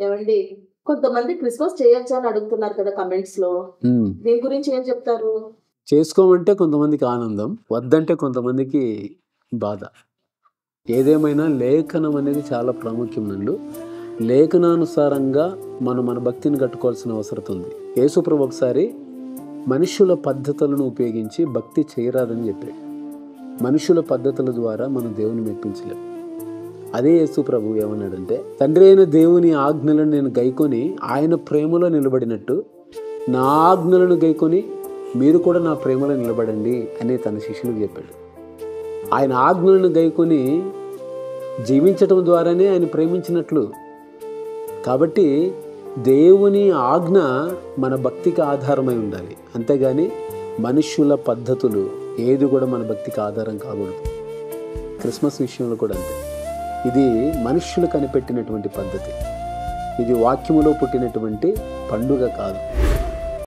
ఏవండి, కొంతమంది క్రిస్మస్ చేయొచ్చా అని అడుగుతున్నారు కదా కమెంట్స్ లో. దీని గురించి ఏం చెప్తారు? చేసుకోమంటే కొంతమందికి ఆనందం, వద్దంటే కొంతమందికి బాధ. ఏదేమైనా లేఖనం అనేది చాలా ప్రాముఖ్యం నందు. లేఖనానుసారంగా మనం మన భక్తిని కట్టుకోవాల్సిన అవసరం ఉంది. యేసుప్రభు ఒకసారి మనుషుల పద్ధతులను ఉపయోగించి భక్తి చేయరాదని చెప్పాడు. మనుషుల పద్ధతుల ద్వారా మనం దేవుని మెప్పించలేం. అదే యేసుప్రభు ఏమన్నాడంటే, తండ్రి అయిన దేవుని ఆజ్ఞలను నేను గైకొని ఆయన ప్రేమలో నిలబడినట్టు నా ఆజ్ఞలను గైకొని మీరు కూడా నా ప్రేమలో నిలబడండి అని తన శిష్యులకు చెప్పాడు. ఆయన ఆజ్ఞలను గైకొని జీవించటం ద్వారానే ఆయన ప్రేమించినట్లు. కాబట్టి దేవుని ఆజ్ఞ మన భక్తికి ఆధారమై ఉండాలి, అంతేగాని మనుష్యుల పద్ధతులు ఏది కూడా మన భక్తికి ఆధారం కాకూడదు. క్రిస్మస్ విషయంలో కూడా అంతే. ఇది మనుష్యులు కనిపెట్టినటువంటి పద్ధతి. ఇది వాక్యములో పుట్టినటువంటి పండుగ కాదు.